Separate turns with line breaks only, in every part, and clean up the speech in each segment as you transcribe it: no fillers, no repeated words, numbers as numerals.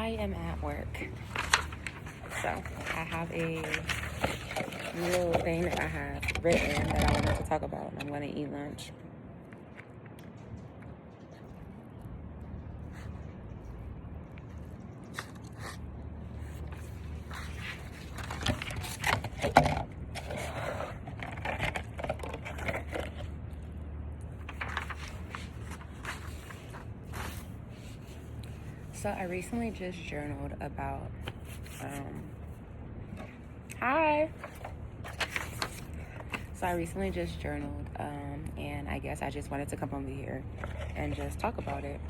I am at work. So I have a little thing that I have written that I wanted to talk about. I'm going to eat lunch. So I recently just journaled about, hi. So I recently just journaled, and I guess I just wanted to come over here and just talk about it.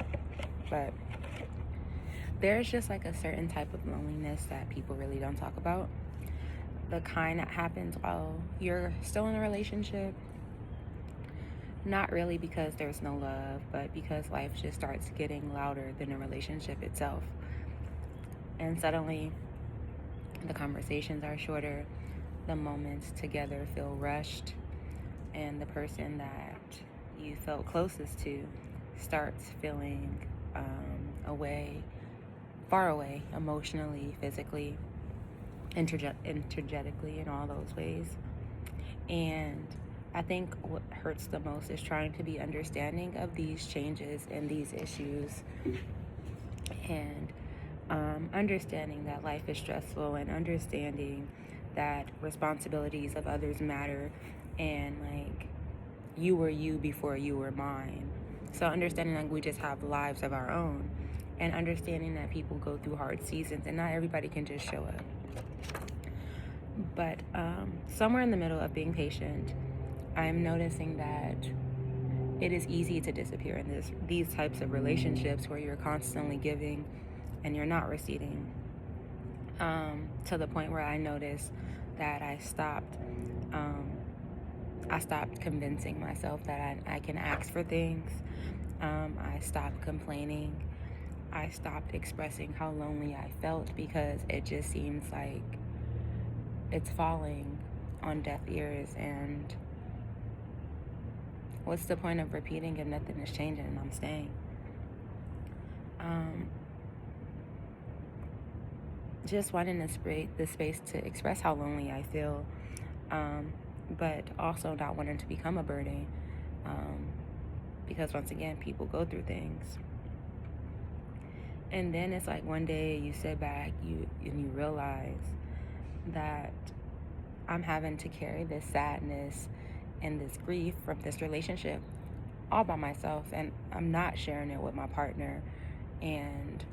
But there's just like a certain type of loneliness that people really don't talk about. The kind that happens while you're still in a relationship. Not really because there's no love, but because life just starts getting louder than the relationship itself. And suddenly, the conversations are shorter, the moments together feel rushed, and the person that you felt closest to starts feeling away, far away, emotionally, physically, energetically, in all those ways. And I think what hurts the most is trying to be understanding of these changes and these issues, and understanding that life is stressful, and understanding that responsibilities of others matter, and like you were you before you were mine. So understanding like we just have lives of our own, and understanding that people go through hard seasons and not everybody can just show up. But somewhere in the middle of being patient, I'm noticing that it is easy to disappear in these types of relationships where you're constantly giving and you're not receiving, to the point where I noticed that I stopped convincing myself that I can ask for things. I stopped complaining. I stopped expressing how lonely I felt, because it just seems like it's falling on deaf ears. And what's the point of repeating if nothing is changing and I'm staying? Just wanting the space to express how lonely I feel, but also not wanting to become a burden, because once again, people go through things. And then it's like one day you sit back, and you realize that I'm having to carry this sadness and this grief from this relationship all by myself, and I'm not sharing it with my partner. And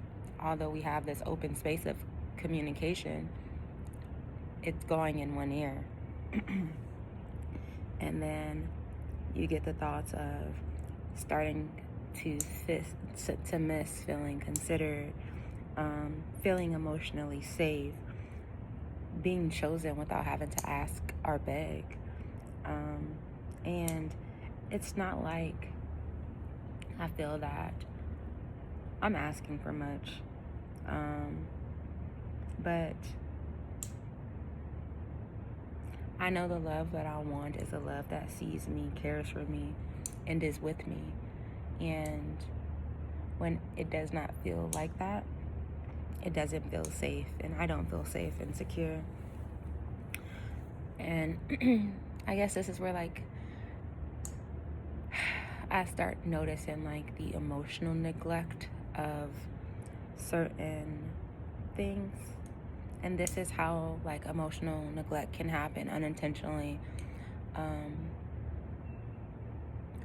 although we have this open space of communication, it's going in one ear. And then you get the thoughts of starting to miss feeling considered, feeling emotionally safe, being chosen without having to ask or beg. And it's not like I feel that I'm asking for much, but I know the love that I want is a love that sees me, cares for me, and is with me. And when it does not feel like that, it doesn't feel safe, and I don't feel safe and secure. And I guess this is where like I start noticing like the emotional neglect of certain things. And this is how like emotional neglect can happen unintentionally,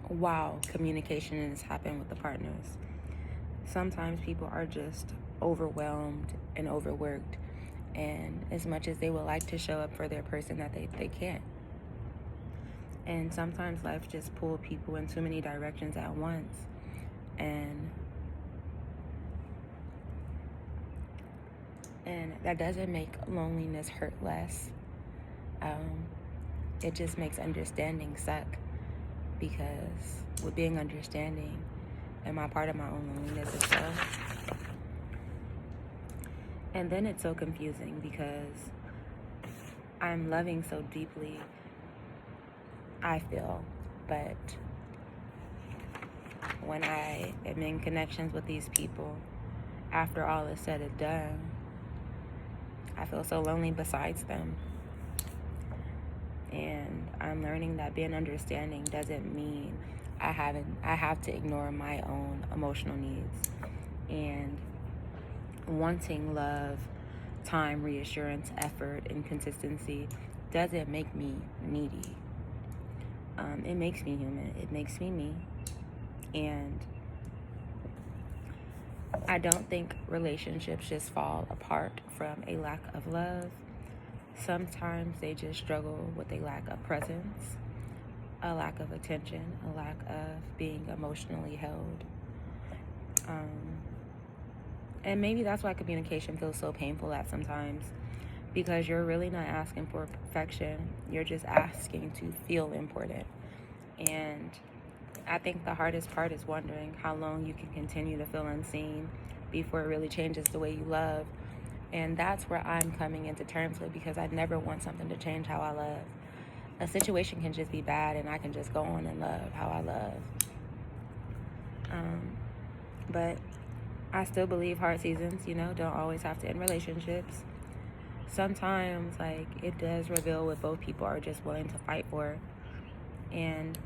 while communication is happening with the partners. Sometimes people are just overwhelmed and overworked, and as much as they would like to show up for their person, that they can't. And sometimes life just pulls people in too many directions at once, and that doesn't make loneliness hurt less. It just makes understanding suck, because with being understanding, am I part of my own loneliness as well? And then it's so confusing, because I'm loving so deeply, I feel, but when I am in connections with these people, after all is said and done, I feel so lonely besides them. And I'm learning that being understanding doesn't mean I have to ignore my own emotional needs. And wanting love, time, reassurance, effort, and consistency doesn't make me needy. It makes me human. It makes me me. And I don't think relationships just fall apart from a lack of love. Sometimes they just struggle with a lack of presence, a lack of attention, a lack of being emotionally held. And maybe that's why communication feels so painful at sometimes, because you're really not asking for perfection. You're just asking to feel important. And I think the hardest part is wondering how long you can continue to feel unseen before it really changes the way you love. And that's where I'm coming into terms with, because I never want something to change how I love. A situation can just be bad and I can just go on and love how I love. But I still believe hard seasons, don't always have to end relationships. Sometimes, it does reveal what both people are just willing to fight for. And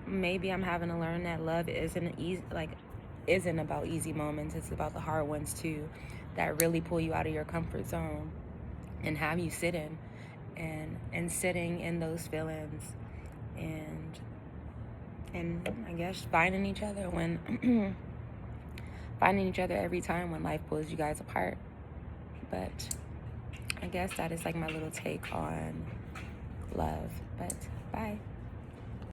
maybe I'm having to learn that love isn't about easy moments. It's about the hard ones too, that really pull you out of your comfort zone and have you sitting sitting in those feelings, and I guess finding each other every time when life pulls you guys apart. But I guess that is my little take on love. But bye.